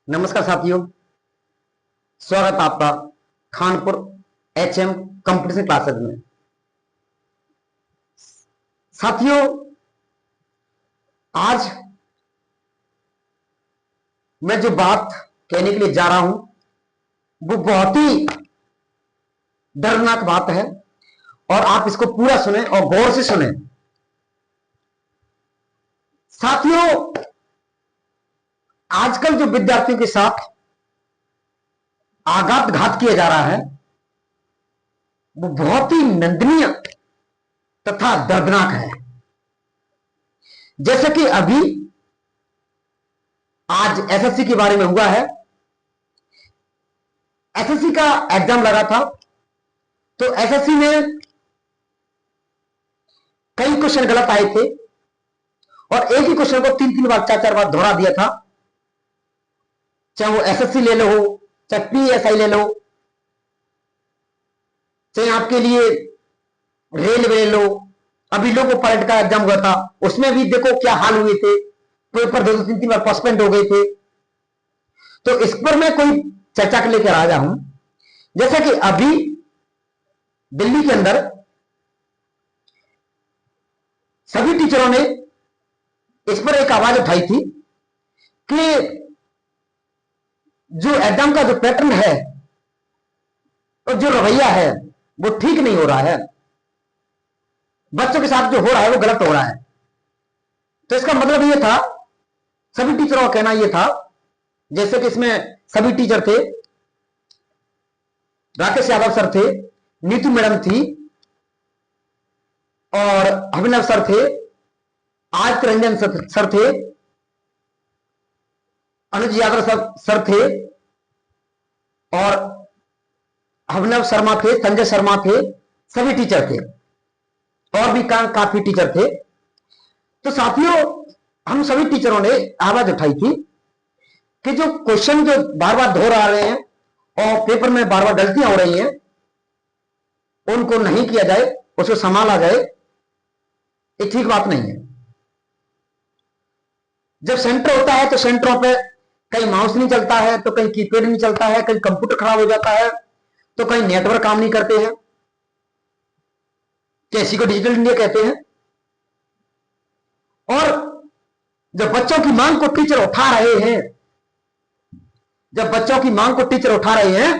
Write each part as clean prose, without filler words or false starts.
नमस्कार साथियों, स्वागत आपका खानपुर एचएम कंपटीशन क्लासेस में। साथियों, आज मैं जो बात कहने के लिए जा रहा हूं वो बहुत ही दर्दनाक बात है और आप इसको पूरा सुने और गौर से सुने। साथियों, आजकल जो विद्यार्थियों के साथ आघात घात किया जा रहा है वो बहुत ही निंदनीय तथा दर्दनाक है। जैसे कि अभी आज एसएससी के बारे में हुआ है। एसएससी का एग्जाम लगा था तो एसएससी में कई क्वेश्चन गलत आए थे और एक ही क्वेश्चन को तीन तीन बार चार चार बार दोहरा दिया था। चाहे वो एसएससी ले लो, चाहे पीएसआई ले लो, चाहे आपके लिए रेलवे ले लो। अभी लोगों पलट का एग्जाम हुआ था, उसमें भी देखो क्या हाल हुए थे, पेपर दो तीन तीन बार पोस्टपोन हो गए थे। तो इस पर मैं कोई चर्चा के लेकर आया हूं। जैसे कि अभी दिल्ली के अंदर सभी टीचरों ने इस पर एक आवाज उठाई थी कि जो एग्जाम का जो पैटर्न है और जो रवैया है वो ठीक नहीं हो रहा है, बच्चों के साथ जो हो रहा है वो गलत हो रहा है। तो इसका मतलब ये था, सभी टीचरों का कहना ये था, जैसे कि इसमें सभी टीचर थे, राकेश यादव सर थे, नीतू मैडम थी और अभिनव सर थे, आदित्य रंजन सर थे, अनुज यादव सर थे और अभिनव शर्मा थे, संजय शर्मा थे, सभी टीचर थे और भी काफी टीचर थे। तो साथियों, हम सभी टीचरों ने आवाज उठाई थी कि जो क्वेश्चन जो बार बार दोहरा रहे हैं और पेपर में बार बार गलतियां हो रही हैं उनको नहीं किया जाए, उसको संभाला जाए। ये ठीक बात नहीं है। जब सेंटर होता है तो सेंटरों पे कहीं माउस नहीं चलता है, तो कहीं कीपैड नहीं चलता है, कहीं कंप्यूटर खराब हो जाता है, तो कहीं नेटवर्क काम नहीं करते हैं। इसी को डिजिटल इंडिया कहते हैं। और जब बच्चों की मांग को टीचर उठा रहे हैं, जब बच्चों की मांग को टीचर उठा रहे हैं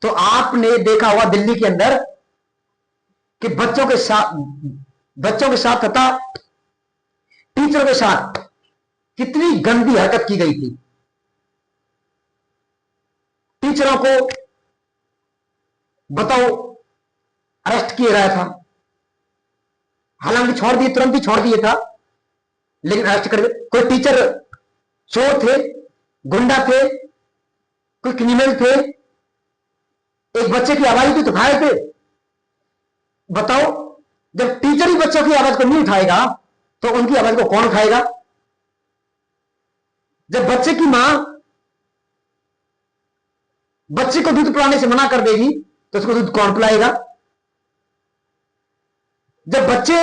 तो आपने देखा होगा दिल्ली के अंदर कि बच्चों के साथ तथा टीचरों के साथ कितनी गंदी हरकत की गई थी। टीचरों को बताओ अरेस्ट किया गया था, हालांकि छोड़ दिए, तुरंत ही छोड़ दिए था, लेकिन अरेस्ट कर कोई टीचर चोर थे, गुंडा थे, कोई क्रिमिनल थे, एक बच्चे की आवाज को उठाए थे। बताओ, जब टीचर ही बच्चों की आवाज को नहीं उठाएगा तो उनकी आवाज को कौन उठाएगा? जब बच्चे की मां बच्चे को दूध पिलाने से मना कर देगी तो उसको दूध कौन पिलाएगा? जब बच्चे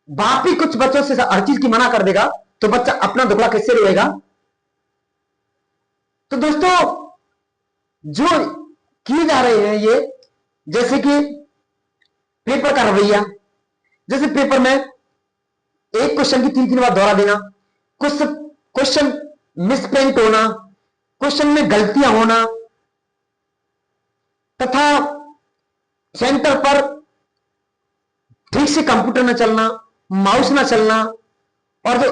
बाप ही कुछ बच्चों से हर चीज की मना कर देगा तो बच्चा अपना दुखड़ा किससे रोएगा? तो दोस्तों, जो किए जा रहे हैं ये, जैसे कि पेपर का रवैया, जैसे पेपर में एक क्वेश्चन की तीन तीन बार दोहरा देना, कुछ क्वेश्चन मिसप्रिंट होना, क्वेश्चन में गलतियां होना, तथा सेंटर पर ठीक से कंप्यूटर न चलना, माउस न चलना, और जो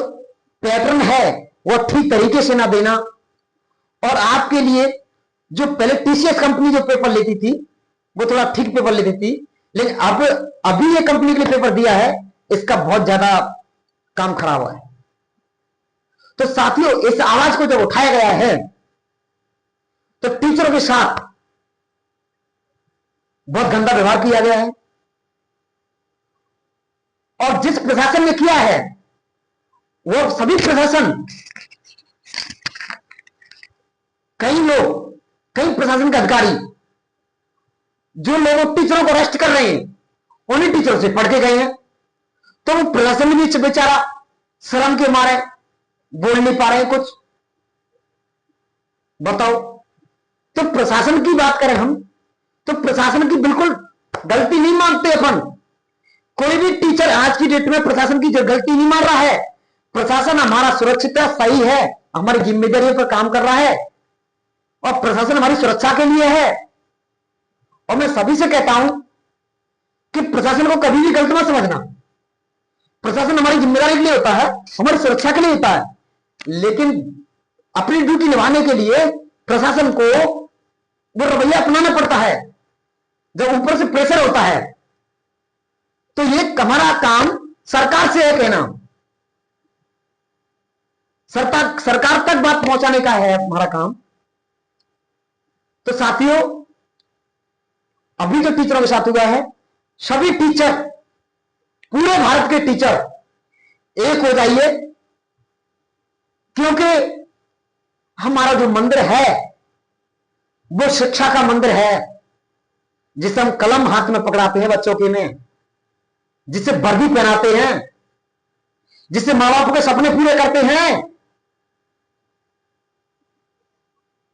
पैटर्न है वो ठीक तरीके से ना देना। और आपके लिए जो पहले टीसीएस कंपनी जो पेपर लेती थी वो थोड़ा ठीक पेपर लेती थी, लेकिन अब अभी ये कंपनी के लिए पेपर दिया है, इसका बहुत ज्यादा काम खराब हुआ है। तो साथियों, इस आवाज को जब उठाया गया है तो टीचरों के साथ बहुत गंदा व्यवहार किया गया है और जिस प्रशासन ने किया है वो सभी प्रशासन, कई लोग, कई प्रशासन के अधिकारी जो लोग टीचरों को अरेस्ट कर रहे हैं उन्हीं टीचरों से पढ़ के गए हैं। तो वो प्रशासन भी बेचारा शर्म के मारे बोल नहीं पा रहे कुछ। बताओ। तो प्रशासन की बात करें हम, तो प्रशासन की बिल्कुल गलती नहीं मानते अपन। कोई भी टीचर आज की डेट में प्रशासन की गलती नहीं मान रहा है। प्रशासन हमारा सुरक्षित है, सही है, हमारी जिम्मेदारी पर काम कर रहा है और प्रशासन हमारी सुरक्षा के लिए है। और मैं सभी से कहता हूं कि प्रशासन को कभी भी गलत मत समझना। प्रशासन हमारी जिम्मेदारी के लिए होता है, हमारी सुरक्षा के लिए होता है, लेकिन अपनी ड्यूटी निभाने के लिए प्रशासन को वो रवैया अपनाना पड़ता है जब ऊपर से प्रेशर होता है। तो ये हमारा काम सरकार से है कहना, सरकार तक बात पहुंचाने का है हमारा काम। तो साथियों, अभी जो टीचरों के साथ हुआ है, सभी टीचर, पूरे भारत के टीचर एक हो जाइए, क्योंकि हमारा जो मंदिर है वो शिक्षा का मंदिर है, जिसे हम कलम हाथ में पकड़ाते हैं बच्चों के में, जिसे वर्दी पहनाते हैं, जिससे मां बाप के सपने पूरे करते हैं।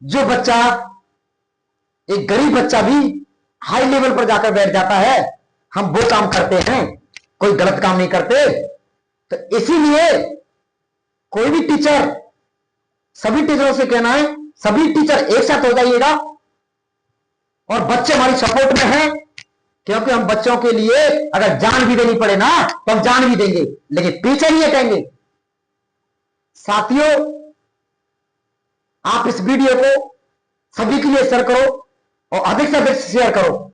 जो बच्चा, एक गरीब बच्चा भी हाई लेवल पर जाकर बैठ जाता है, हम वो काम करते हैं, कोई गलत काम नहीं करते। तो इसीलिए कोई भी टीचर, सभी टीचरों से कहना है, सभी टीचर एक साथ हो जाइएगा और बच्चे हमारी सपोर्ट में हैं, क्योंकि हम बच्चों के लिए अगर जान भी देनी पड़े ना तो हम जान भी देंगे, लेकिन पीछे नहीं हटेंगे। साथियों, आप इस वीडियो को सभी के लिए शेयर करो और अधिक से अधिक शेयर करो।